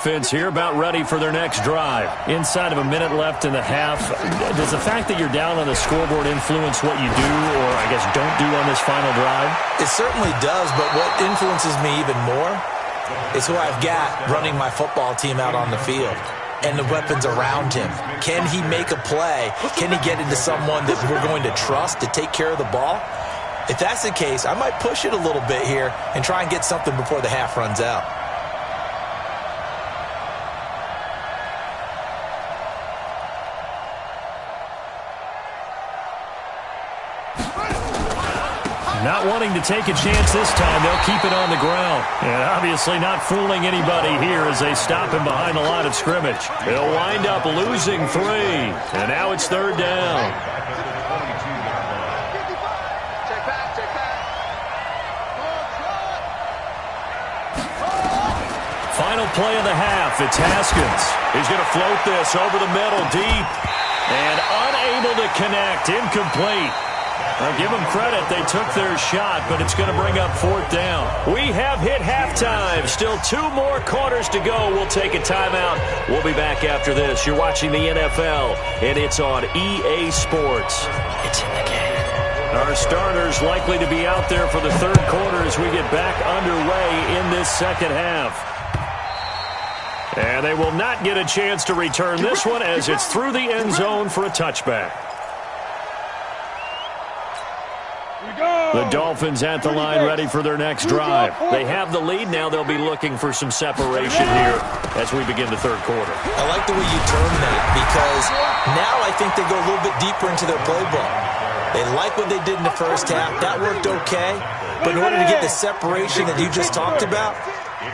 Offense here about ready for their next drive. Inside of a minute left in the half, does the fact that you're down on the scoreboard influence what you do or, I guess, don't do on this final drive? It certainly does, but what influences me even more is who I've got running my football team out on the field and the weapons around him. Can he make a play? Can he get into someone that we're going to trust to take care of the ball? If that's the case, I might push it a little bit here and try and get something before the half runs out. Not wanting to take a chance this time, they'll keep it on the ground. And obviously not fooling anybody here as they stop him behind the line of scrimmage. They'll wind up losing 3. And now it's 3rd down. Final play of the half. It's Haskins. He's going to float this over the middle deep. And unable to connect. Incomplete. I'll give them credit. They took their shot, but it's going to bring up 4th down. We have hit halftime. Still 2 more quarters to go. We'll take a timeout. We'll be back after this. You're watching the NFL, and it's on EA Sports. It's in the game. Our starters likely to be out there for the 3rd quarter as we get back underway in this second half. And they will not get a chance to return this one as it's through the end zone for a touchback. The Dolphins at the line ready for their next drive. They have the lead now. They'll be looking for some separation here as we begin the 3rd quarter. I like the way you term that because now I think they go a little bit deeper into their playbook. They like what they did in the first half. That worked okay. But in order to get the separation that you just talked about,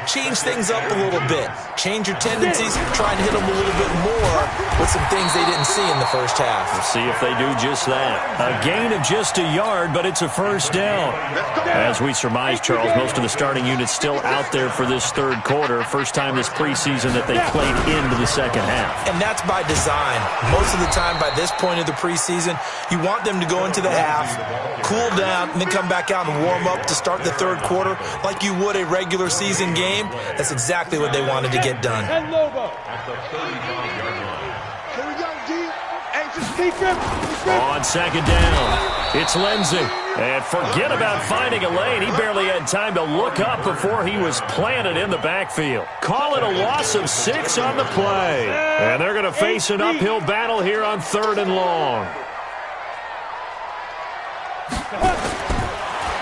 change things up a little bit. Change your tendencies, try and hit them a little bit more with some things they didn't see in the first half. We'll see if they do just that. A gain of just a yard, but it's a 1st down. As we surmise, Charles, most of the starting units still out there for this 3rd quarter. First time this preseason that they played into the second half. And that's by design. Most of the time by this point of the preseason, you want them to go into the half, cool down, and then come back out and warm up to start the 3rd quarter like you would a regular season game. That's exactly what they wanted to get done. On 2nd down, it's Lindsey. And forget about finding a lane. He barely had time to look up before he was planted in the backfield. Call it a loss of 6 on the play. And they're going to face an uphill battle here on 3rd and long.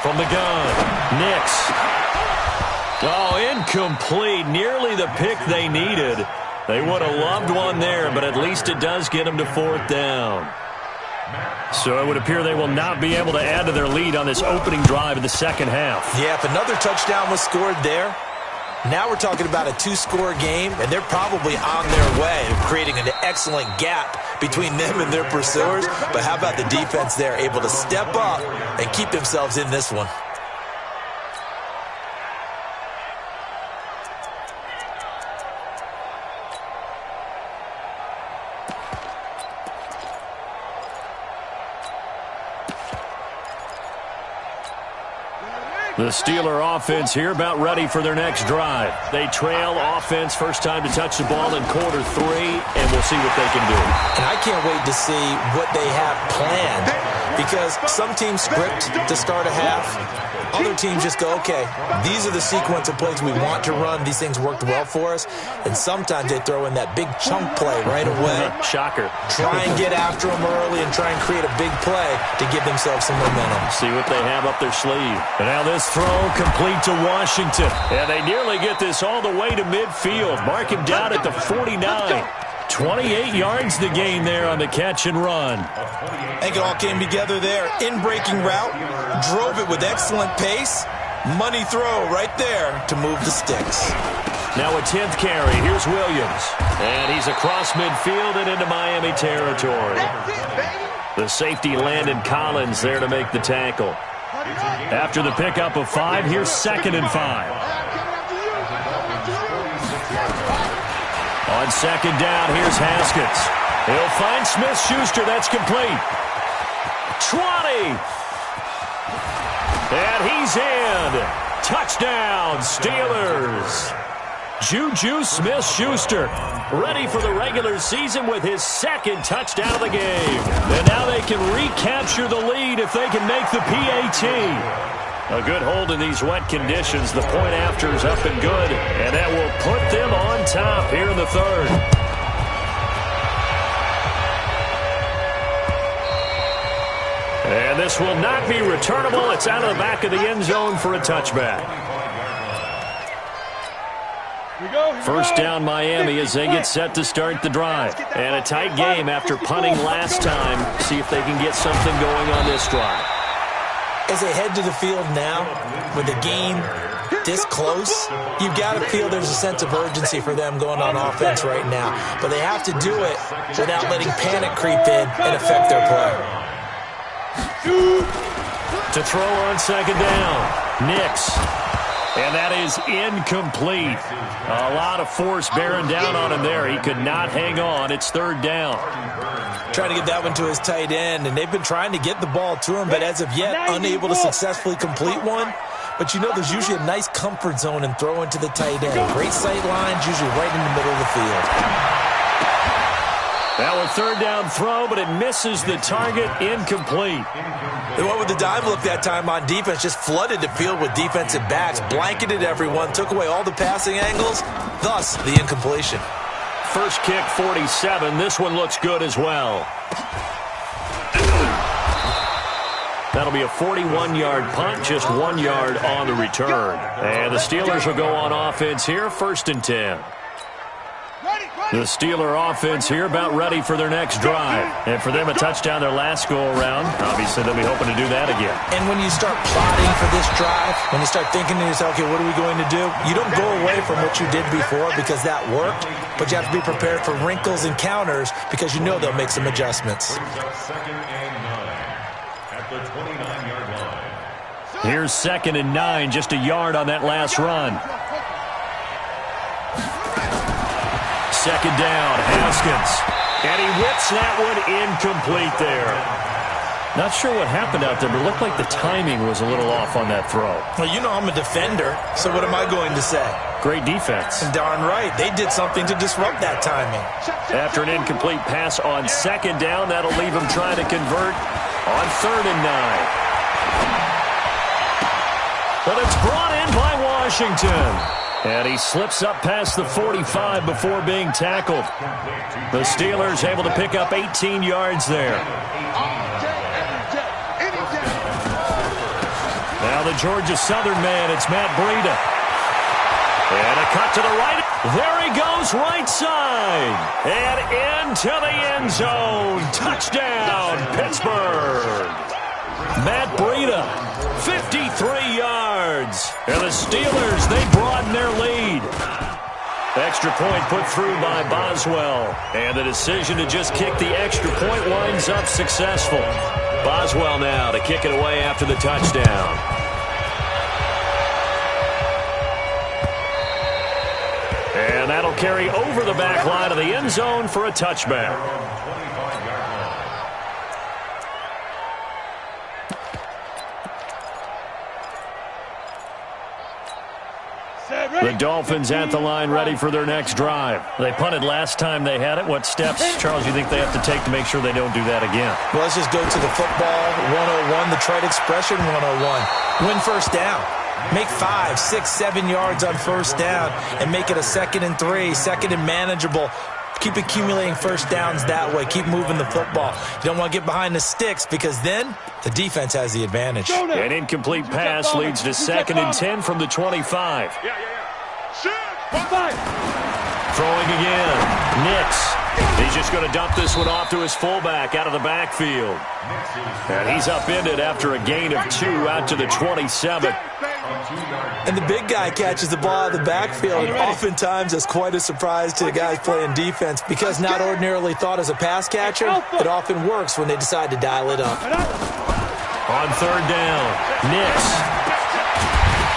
From the gun, Nix. Oh, incomplete. Nearly the pick they needed. They would have loved one there, but at least it does get them to 4th down. So it would appear they will not be able to add to their lead on this opening drive of the second half. Yeah, if another touchdown was scored there, now we're talking about a 2-score game, and they're probably on their way of creating an excellent gap between them and their pursuers. But how about the defense there, able to step up and keep themselves in this one? The Steeler offense here about ready for their next drive. They trail offense, first time to touch the ball in quarter 3, and we'll see what they can do. And I can't wait to see what they have planned because some teams script to start a half. Other teams just go, okay, these are the sequence of plays we want to run. These things worked well for us. And sometimes they throw in that big chunk play right away. Shocker. Try and get after them early and try and create a big play to give themselves some momentum. See what they have up their sleeve. And now this throw complete to Washington. And they nearly get this all the way to midfield. Mark him down at the 49. 28 yards to gain there on the catch and run. I think it all came together there. In-breaking route, drove it with excellent pace. Money throw right there to move the sticks. Now a 10th carry. Here's Williams. And he's across midfield and into Miami territory. The safety Landon Collins there to make the tackle. After the pickup of 5, here's 2nd and 5. On 2nd down, here's Haskins. He'll find Smith-Schuster. That's complete. 20. And he's in. Touchdown, Steelers. Juju Smith-Schuster, ready for the regular season with his second touchdown of the game. And now they can recapture the lead if they can make the PAT. A good hold in these wet conditions. The point after is up and good, and that will put them on top here in the third. And this will not be returnable. It's out of the back of the end zone for a touchback. First down Miami as they get set to start the drive. And a tight game after punting last time. See if they can get something going on this drive. As they head to the field now, with the game this close, you've got to feel there's a sense of urgency for them going on offense right now. But they have to do it without letting panic creep in and affect their play. To throw on second down, Nix. And that is incomplete. A lot of force bearing down on him there. He could not hang on. It's third down. Trying to get that one to his tight end, and they've been trying to get the ball to him, but as of yet, unable to successfully complete one. But you know there's usually a nice comfort zone in throwing to the tight end. Great sight lines, usually right in the middle of the field. That was third down throw, but it misses the target, incomplete. They went with the dime look that time on defense, just flooded the field with defensive backs, blanketed everyone, took away all the passing angles, thus the incompletion. First kick, 47. This one looks good as well. That'll be a 41-yard punt, just 1 yard on the return. And the Steelers will go on offense here, 1st and 10. The Steeler offense here about ready for their next drive. And for them, a touchdown their last go-around. Obviously, they'll be hoping to do that again. And when you start plotting for this drive, when you start thinking to yourself, okay, what are we going to do? You don't go away from what you did before because that worked, but you have to be prepared for wrinkles and counters because you know they'll make some adjustments. Here's 2nd and 9, just a yard on that last run. Second down, Haskins. And he whips that one incomplete there. Not sure what happened out there, but it looked like the timing was a little off on that throw. Well, you know I'm a defender, so what am I going to say? Great defense. And darn right, they did something to disrupt that timing. After an incomplete pass on second down, that'll leave him trying to convert on 3rd and 9. But it's brought in by Washington. And he slips up past the 45 before being tackled. The Steelers able to pick up 18 yards there. Now the Georgia Southern man, it's Matt Breida. And a cut to the right. There he goes, right side. And into the end zone. Touchdown, Pittsburgh. Matt Breida, 53 yards. And the Steelers, they broaden their lead. Extra point put through by Boswell. And the decision to just kick the extra point winds up successful. Boswell now to kick it away after the touchdown. And that'll carry over the back line of the end zone for a touchback. The Dolphins at the line ready for their next drive. They punted last time they had it. What steps, Charles, you think they have to take to make sure they don't do that again? Well, let's just go to the football 101, the trade expression 101. Win first down. Make 5, 6, 7 yards on first down and make it a 2nd and 3, 2nd and manageable. Keep accumulating first downs that way. Keep moving the football. You don't want to get behind the sticks because then the defense has the advantage. An incomplete pass leads to 2nd and 10 from the 25. Throwing again. Nix. He's just going to dump this one off to his fullback out of the backfield. And he's upended after a gain of 2 out to the 27. And the big guy catches the ball out of the backfield, and oftentimes that's quite a surprise to the guys playing defense because not ordinarily thought as a pass catcher, it often works when they decide to dial it up. On 3rd down, Nix.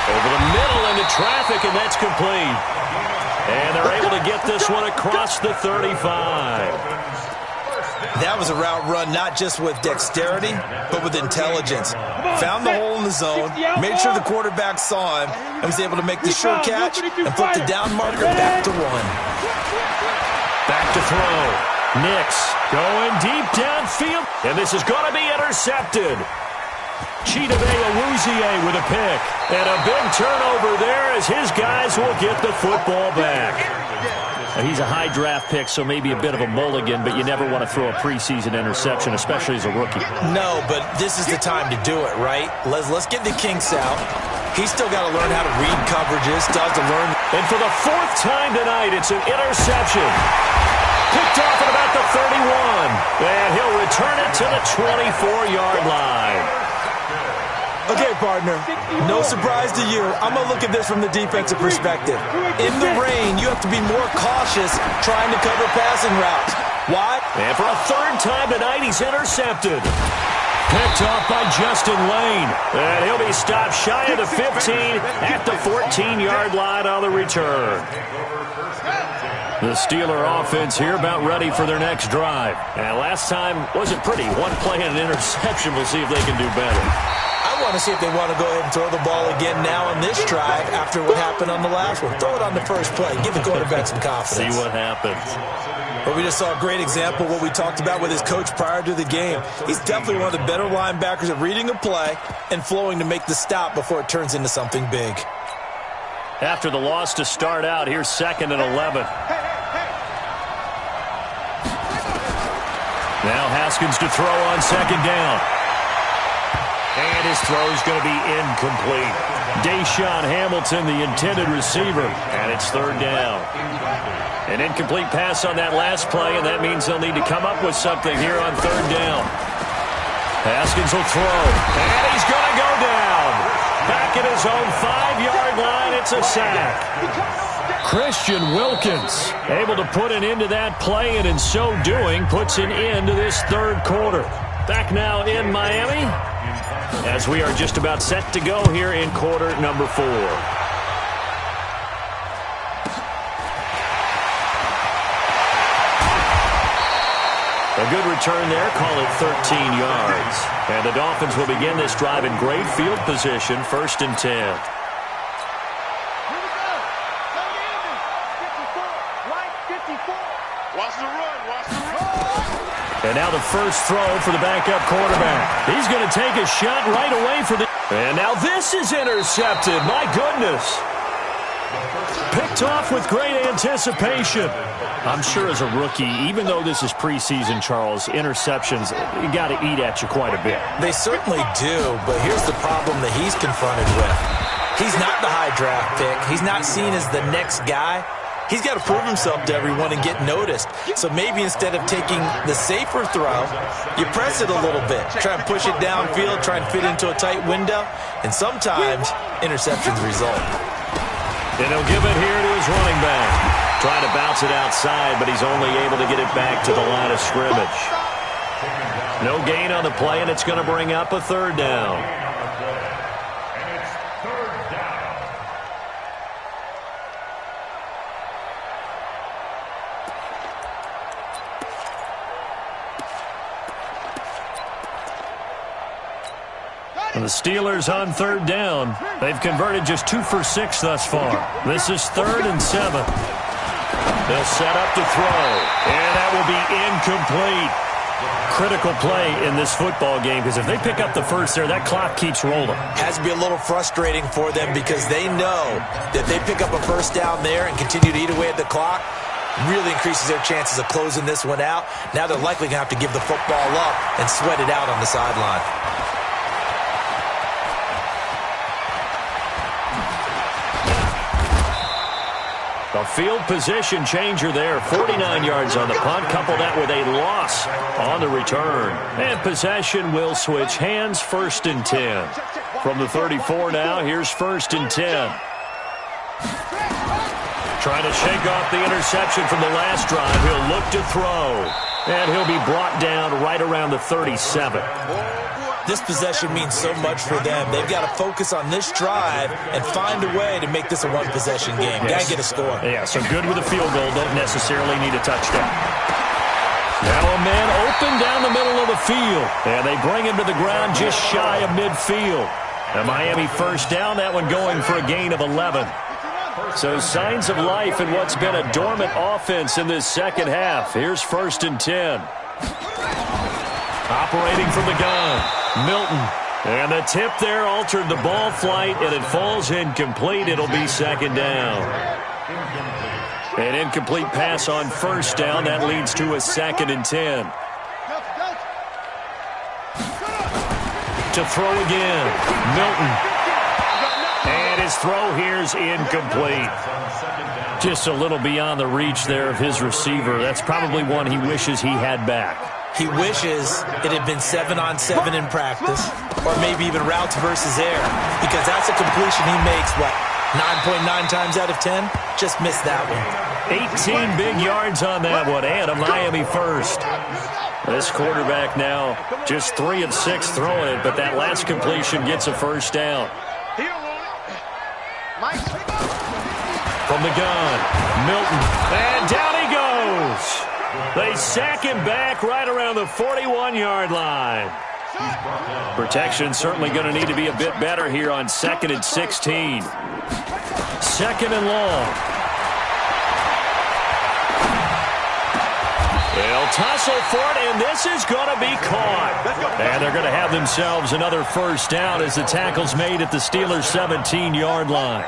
Over the middle into traffic, and that's complete. And they're able to get this one across the 35. That was a route run not just with dexterity, but with intelligence. Found the hole in the zone, made sure the quarterback saw him, and was able to make the sure catch and flip the down marker back to 1. Back to throw. Nix going deep downfield, and this is going to be intercepted. Chidobe Awuzie with a pick, and a big turnover there as his guys will get the football back. He's a high draft pick, so maybe a bit of a mulligan, but you never want to throw a preseason interception, especially as a rookie. No, but this is the time to do it, right? Let's get the kinks out. He's still got to learn how to read coverages, still has to learn. And for the 4th time tonight, it's an interception. Picked off at about the 31, and he'll return it to the 24-yard line. Okay, partner, no surprise to you. I'm going to look at this from the defensive perspective. In the rain, you have to be more cautious trying to cover passing routes. Why? And for a 3rd time tonight, he's intercepted. Picked off by Justin Lane. And he'll be stopped shy of the 15 at the 14-yard line on the return. The Steeler offense here about ready for their next drive. And last time wasn't pretty. One play and an interception. We'll see if they can do better. I want to see if they want to go ahead and throw the ball again now on this drive after what happened on the last one. Throw it on the first play. Give the quarterback some confidence. See what happens. Well, we just saw a great example of what we talked about with his coach prior to the game. He's definitely one of the better linebackers at reading a play and flowing to make the stop before it turns into something big. After the loss to start out, here's 2nd and 11. Now Haskins to throw on 2nd down. And his throw is going to be incomplete. Deshaun Hamilton, the intended receiver, and it's 3rd down. An incomplete pass on that last play, and that means they'll need to come up with something here on 3rd down. Haskins will throw, and he's going to go down. Back at his own 5-yard line, it's a sack. Christian Wilkins able to put an end to that play, and in so doing, puts an end to this 3rd quarter. Back now in Miami, as we are just about set to go here in quarter number 4. A good return there, call it 13 yards. And the Dolphins will begin this drive in great field position, 1st and 10. And now the first throw for the backup quarterback. He's going to take a shot right away for the... And now this is intercepted. My goodness. Picked off with great anticipation. I'm sure as a rookie, even though this is preseason, Charles, interceptions, you got to eat at you quite a bit. They certainly do, but here's the problem that he's confronted with. He's not the high draft pick. He's not seen as the next guy. He's got to prove himself to everyone and get noticed. So maybe instead of taking the safer throw, you press it a little bit. Try and push it downfield, try and fit into a tight window. And sometimes interceptions result. And he'll give it here to his running back. Trying to bounce it outside, but he's only able to get it back to the line of scrimmage. No gain on the play, and it's going to bring up a 3rd down. And the Steelers on 3rd down. They've converted just 2 for 6 thus far. This is 3rd and 7. They'll set up to throw, and that will be incomplete. Critical play in this football game, because if they pick up the first there, that clock keeps rolling. Has to be a little frustrating for them because they know that they pick up a first down there and continue to eat away at the clock. Really increases their chances of closing this one out. Now they're likely going to have to give the football up and sweat it out on the sideline. A field position changer there. 49 yards on the punt. Couple that with a loss on the return. And possession will switch hands, 1st and 10. From the 34 now, here's 1st and 10. Trying to shake off the interception from the last drive. He'll look to throw. And he'll be brought down right around the 37. This possession means so much for them. They've got to focus on this drive and find a way to make this a one-possession game. Yes. Got to get a score. Yeah, so good with a field goal. Don't necessarily need a touchdown. Now a man open down the middle of the field. And they bring him to the ground just shy of midfield. A Miami first down, that one going for a gain of 11. So signs of life in what's been a dormant offense in this second half. Here's 1st and 10. Operating from the gun, Milton. And the tip there altered the ball flight, and it falls incomplete. It'll be 2nd down. An incomplete pass on 1st down. That leads to a 2nd and 10. To throw again, Milton. And his throw here's incomplete. Just a little beyond the reach there of his receiver. That's probably one he wishes he had back. He wishes it had been 7-on-7 in practice, or maybe even routes versus air, because that's a completion he makes, 9.9 times out of 10? Just missed that one. 18 big yards on that one, and a Miami first. This quarterback now just 3 of 6 throwing it, but that last completion gets a 1st down. From the gun, Milton, and down he goes. They sack him back right around the 41-yard line. Protection certainly going to need to be a bit better here on 2nd and 16. 2nd and long. They'll tussle for it, and this is going to be caught. And they're going to have themselves another 1st down as the tackle's made at the Steelers' 17-yard line.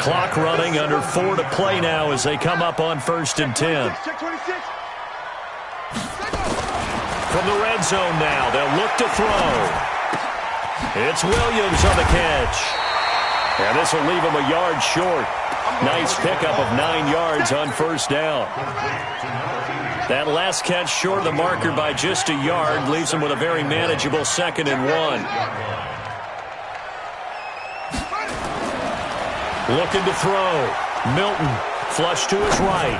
Clock running, under 4 to play now as they come up on 1st and 10. From the red zone now, they'll look to throw. It's Williams on the catch. And this will leave him a yard short. Nice pickup of 9 yards on 1st down. That last catch short of the marker by just a yard leaves him with a very manageable 2nd and 1. Looking to throw. Milton, flush to his right.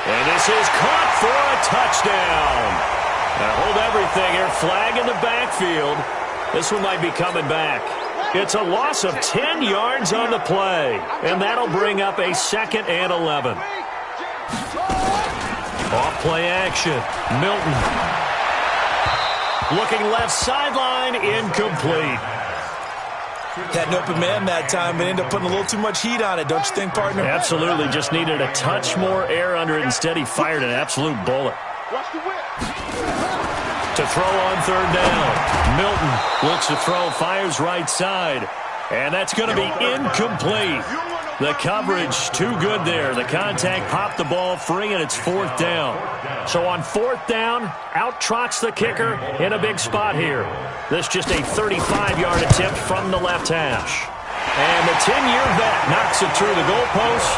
And this is caught for a touchdown. Now hold everything here. Flag in the backfield. This one might be coming back. It's a loss of 10 yards on the play. And that'll bring up a 2nd and 11. Off-play action. Milton. Looking left sideline. Incomplete. Had an open man that time, but ended up putting a little too much heat on it, don't you think, partner? Absolutely. Just needed a touch more air under it. Instead, he fired an absolute bullet. To throw on 3rd down. Milton looks to throw, fires right side. And that's going to be incomplete. The coverage too good there. The contact popped the ball free, and it's 4th down. So on 4th down, out trots the kicker in a big spot here. This just a 35-yard attempt from the left hash. And the 10-year vet knocks it through the goalpost,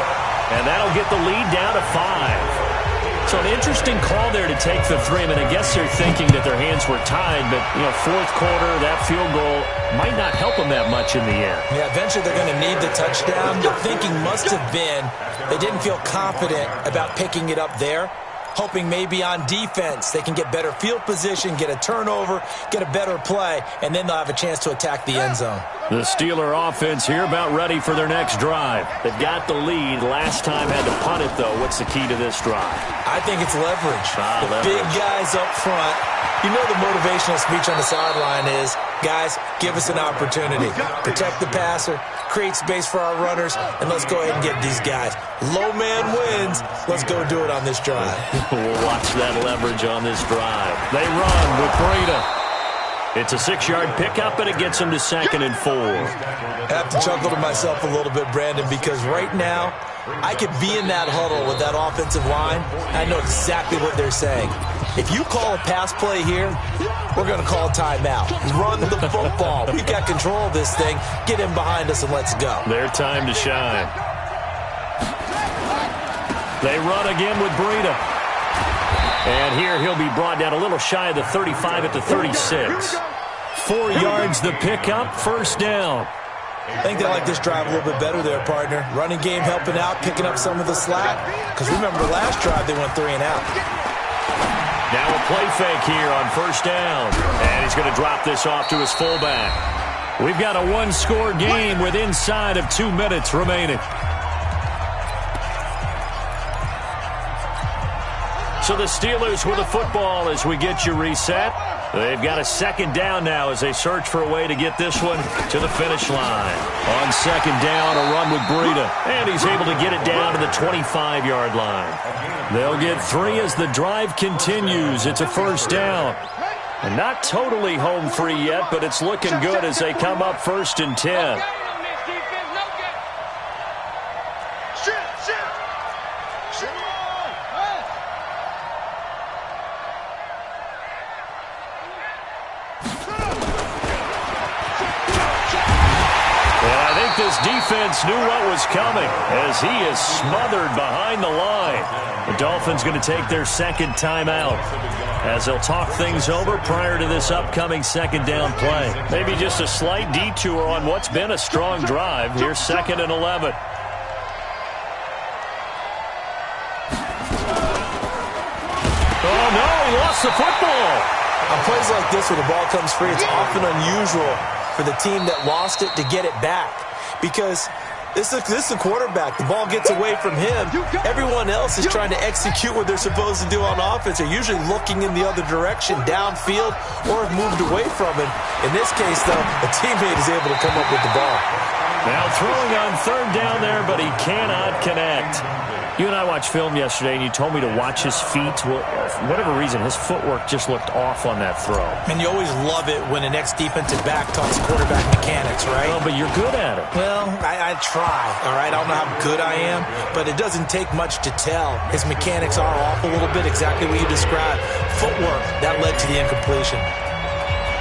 and that'll get the lead down to 5. So an interesting call there to take the 3. I mean, I guess they're thinking that their hands were tied, but, 4th quarter, that field goal might not help them that much in the end. Yeah, eventually they're going to need the touchdown. The thinking must have been they didn't feel confident about picking it up there, hoping maybe on defense they can get better field position, get a turnover, get a better play, and then they'll have a chance to attack the end zone. The Steeler offense here about ready for their next drive. They've got the lead. Last time had to punt it, though. What's the key to this drive? I think it's leverage. Leverage. Big guys up front. You know the motivational speech on the sideline is, guys, give us an opportunity. Protect the passer, create space for our runners, and let's go ahead and get these guys. Low man wins. Let's go do it on this drive. We'll watch that leverage on this drive. They run with Breida. It's a 6-yard pickup, and it gets them to 2nd and 4. I have to chuckle to myself a little bit, Brandon, because right now I could be in that huddle with that offensive line. I know exactly what they're saying. If you call a pass play here, we're going to call a timeout. Run the football. We've got control of this thing. Get in behind us and let's go. Their time to shine. They run again with Breida. And here he'll be brought down a little shy of the 35 at the 36. 4 yards the pickup, 1st down. I think they like this drive a little bit better there, partner. Running game helping out, picking up some of the slack. Because remember, last drive they went 3 and out. Now a play fake here on 1st down. And he's going to drop this off to his fullback. We've got a 1-score game with inside of 2 minutes remaining. So the Steelers with the football as we get you reset. They've got a second down now as they search for a way to get this one to the finish line. On second down, a run with Breida. And he's able to get it down to the 25-yard line. They'll get 3 as the drive continues. It's a first down. And not totally home free yet, but it's looking good as they come up 1st and 10. This defense knew what was coming as he is smothered behind the line. The Dolphins going to take their second timeout as they'll talk things over prior to this upcoming second down play. Maybe just a slight detour on what's been a strong drive. Here's 2nd and 11. Oh, no, he lost the football. On plays like this where the ball comes free, it's often unusual for the team that lost it to get it back. Because this is a quarterback. The ball gets away from him. Everyone else is trying to execute what they're supposed to do on offense. They're usually looking in the other direction, downfield, or have moved away from him. In this case, though, a teammate is able to come up with the ball. Now throwing on 3rd down there, but he cannot connect. You and I watched film yesterday, and you told me to watch his feet. Well, for whatever reason, his footwork just looked off on that throw. And you always love it when an ex-defensive back talks quarterback mechanics, right? Well, but you're good at it. Well, I try, all right? I don't know how good I am, but it doesn't take much to tell. His mechanics are off a little bit, exactly what you described. Footwork, that led to the incompletion.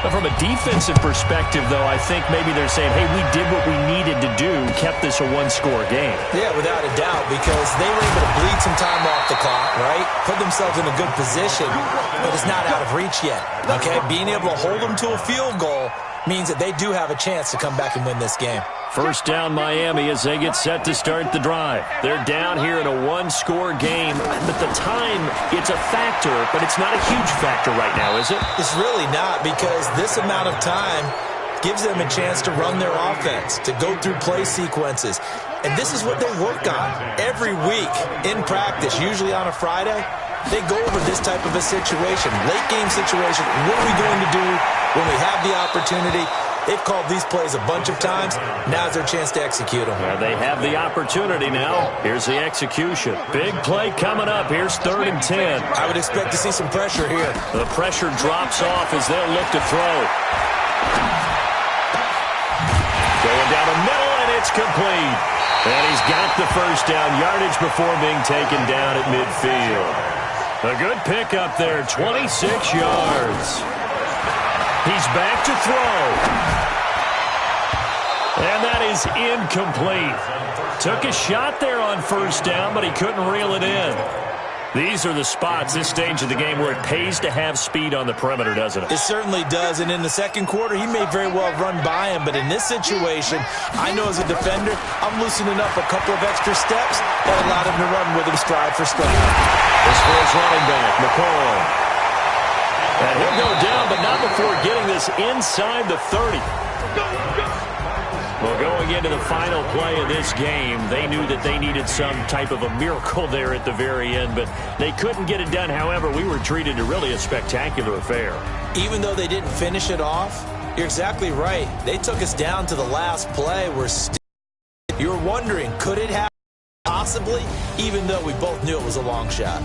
But from a defensive perspective, though, I think maybe they're saying, hey, we did what we needed to do, kept this a one-score game. Yeah, without a doubt, because they were able to bleed some time off the clock, right? Put themselves in a good position, but it's not out of reach yet, okay? Being able to hold them to a field goal means that they do have a chance to come back and win this game. First down Miami as they get set to start the drive. They're down here in a one-score game, but the time, it's a factor, but it's not a huge factor right now, is it? It's really not, because this amount of time gives them a chance to run their offense, to go through play sequences. And this is what they work on every week in practice, usually on a Friday. They go over this type of a situation, late game situation. What are we going to do when we have the opportunity? They've called these plays a bunch of times. Now's their chance to execute them. Well, they have the opportunity now. Here's the execution. Big play coming up. Here's 3rd and 10. I would expect to see some pressure here. The pressure drops off as they'll look to throw. Going down the middle, and it's complete. And he's got the first down yardage before being taken down at midfield. A good pickup there, 26 yards. He's back to throw. And that is incomplete. Took a shot there on 1st down, but he couldn't reel it in. These are the spots, this stage of the game, where it pays to have speed on the perimeter, doesn't it? It certainly does, and in the second quarter, he may very well run by him, but in this situation, I know as a defender, I'm loosening up a couple of extra steps that allowed him to run with him stride for stride. This for his running back, McCoy. And he'll go down, but not before getting this inside the 30. Well, going into the final play of this game, they knew that they needed some type of a miracle there at the very end, but they couldn't get it done. However, we were treated to really a spectacular affair. Even though they didn't finish it off, you're exactly right. They took us down to the last play. You were wondering, could it happen? Possibly, even though we both knew it was a long shot.